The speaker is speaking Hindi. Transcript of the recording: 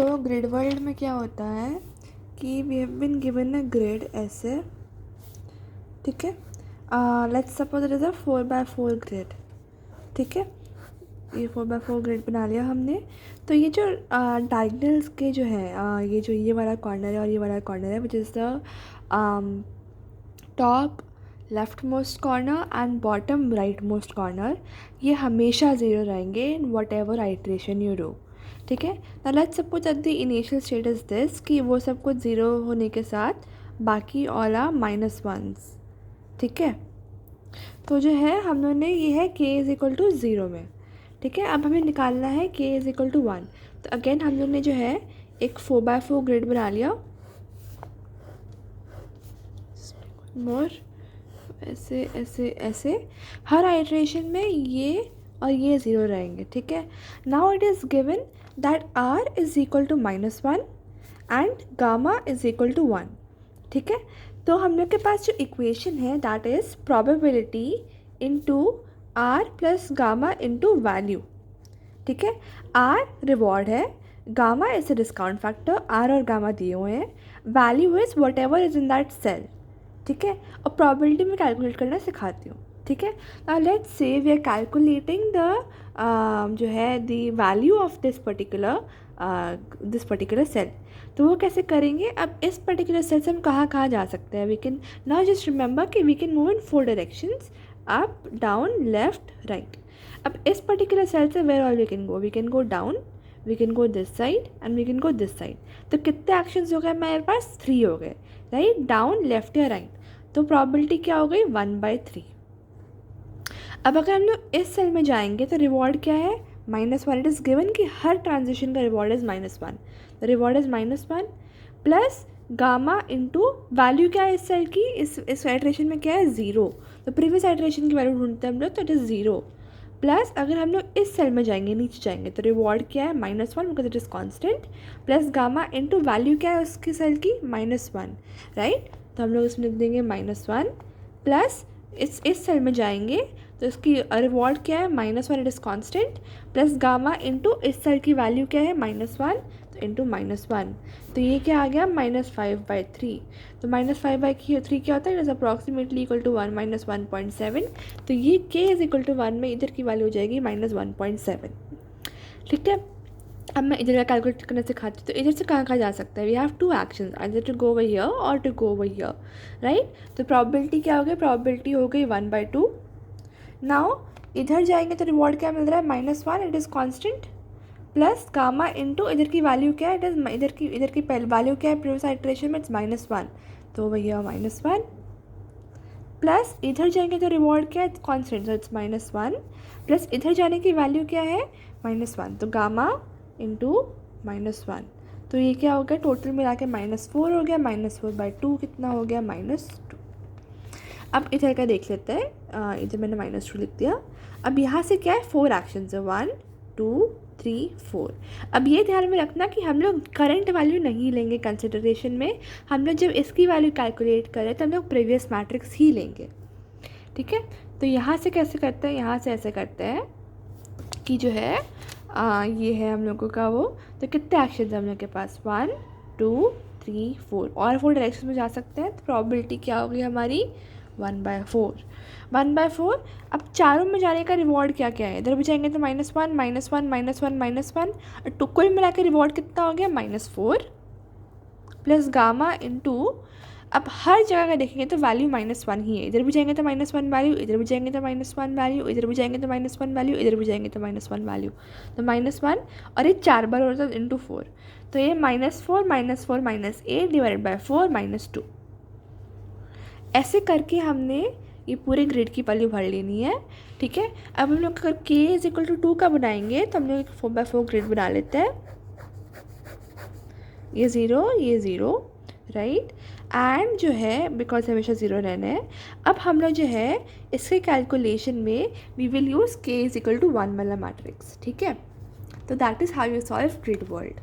तो ग्रिड वर्ल्ड में क्या होता है कि we have been given a grid ऐसे, ठीक है। Let's suppose it is a 4x4 grid, ठीक है। ये 4x4 ग्रिड बना लिया हमने। तो ये जो डायगनल्स के जो है ये जो ये वाला कॉर्नर है और ये वाला कॉर्नर है which is the top left most corner and bottom right most corner, ये हमेशा ज़ीरो रहेंगे in what ever iteration you do, ठीक है। ना let's suppose that the initial state is this कि वो सब कुछ ज़ीरो होने के साथ बाकी ऑल आर -1s, ठीक है। तो जो है हम लोगों ने ये है k इज़ इक्वल टू 0 में, ठीक है। अब हमें निकालना है k इज़ इक्वल टू 1। तो अगेन हम लोग ने जो है एक 4x4 ग्रिड बना लिया, मोर ऐसे ऐसे ऐसे, हर आइट्रेशन में ये और ये ज़ीरो रहेंगे, ठीक है। Now it is given that r is equal to -1 and gamma is equal to 1, ठीक है। तो हम लोग के पास जो इक्वेशन है that is probability into r plus gamma into value, ठीक है। r रिवॉर्ड है, gamma is a discount factor, r और गामा दिए हुए हैं, value is whatever is in that cell, ठीक है। और प्रोबेबिलिटी में कैलकुलेट करना सिखाती हूँ, ठीक है। Now let's say we are calculating the जो है the value of this particular cell. तो वो कैसे करेंगे? अब इस पर्टिकुलर सेल से हम कहाँ कहाँ जा सकते हैं? We can now just remember कि we can move in 4 directions, up down left right. अब इस पर्टिकुलर सेल से where all we can go down, we can go this side and we can go this side. तो कितने एक्शंस हो गए मेरे पास? 3 हो गए, राइट, डाउन लेफ्ट या राइट। तो प्रोबेबिलिटी क्या हो गई? 1/3। अब अगर हम लोग इस सेल में जाएंगे तो रिवॉर्ड क्या है? -1। इट इज़ गिवन कि हर ट्रांजिशन का reward is -1। The reward is -1 plus gamma into value क्या है इस सेल की? इस आइट्रेशन में क्या है? 0। तो प्रीवियस आइट्रेशन की वैल्यू ढूंढते हैं हम लोग, तो इट इज़ 0 प्लस अगर हम लोग इस सेल में जाएंगे, नीचे जाएंगे, तो रिवॉर्ड क्या है? -1 because it is constant, plus gamma into value क्या है उसकी सेल की? -1, राइट। तो हम लोग इसमें लिख देंगे -1 प्लस इस सेल में जाएंगे तो इसकी रिवॉर्ड क्या है? -1 it is constant plus gamma into इस सेल की वैल्यू क्या है? -1, तो इंटू -1, तो ये क्या आ गया? -5/3। तो -5/3 क्या होता है? It is approximately equal to 1 -1.7। तो ये k इज़ इक्वल टू 1 में इधर की वैल्यू हो जाएगी -1.7, ठीक है। अब मैं इधर का कैलकुलेट करना सिखाती हूँ। तो इधर से कहाँ कहाँ जा सकता है? We have 2 actions, either to go over here और to go over here, right. तो प्रोबेबिलिटी क्या हो गई? प्रोबेबिलिटी हो गई 1/2। नाउ इधर जाएंगे तो रिवॉर्ड क्या मिल रहा है? -1 it is constant plus gamma into इधर की वैल्यू क्या है? इट इज़ इधर की वैल्यू क्या है प्रीवियस आइट्रेशन में? इट्स -1, तो भैया -1 प्लस इधर जाएंगे तो रिवॉर्ड क्या है? कॉन्स्टेंट, सो इट्स -1 प्लस इधर जाने की वैल्यू क्या है? -1, तो गामा इंटू -1, तो ये क्या हो गया? टोटल मिला के -4 हो गया। -4/2 कितना हो गया? -2। अब इधर का देख लेते हैं, इधर मैंने -2 लिख दिया। अब यहाँ से क्या है? 4 एक्शन है, 1 2 3 4। अब ये ध्यान में रखना कि हम लोग करंट वैल्यू नहीं लेंगे कंसिडरेशन में, हम लोग जब इसकी वैल्यू कैलकुलेट करें तो हम लोग प्रीवियस मैट्रिक्स ही लेंगे, ठीक है। तो यहाँ से कैसे करते हैं? यहाँ से ऐसे करते हैं कि जो है ये है हम लोगों का वो, तो कितने एक्शन है हम लोग के पास? 1 2 3 4, और 4 डायरेक्शन में जा सकते हैं। तो प्रोबेबिलिटी क्या होगी हमारी? 1/4। अब चारों में जाने का रिवॉर्ड क्या क्या है? इधर भी जाएंगे तो -1 -1 -1 -1, तो कुल मिला के रिवॉर्ड कितना हो गया? -4 प्लस गामा इंटू, अब हर जगह का देखेंगे तो वैल्यू -1 ही है। इधर भी जाएंगे तो -1 वैल्यू, इधर भी जाएंगे तो -1 वैल्यू, इधर भी जाएंगे तो -1 वैल्यू, इधर भी जाएंगे तो -1 वैल्यू, तो -1, और ये 4 बार होता है इंटू 4, तो ये -4 -4 -8 डिवाइडेड बाई 4 -2। ऐसे करके हमने ये पूरे ग्रिड की वैल्यू भर लेनी है, ठीक है। अब हम लोग अगर k इज़ इक्वल टू 2 का बनाएंगे तो हम लोग एक 4x4 ग्रिड बना लेते हैं, ये 0 राइट, एंड जो है बिकॉज हमेशा 0 रहना है। अब हम लोग जो है इसके कैलकुलेशन में we will use k is equal to 1 वाला मैट्रिक्स, ठीक है। तो that is how you solve grid world.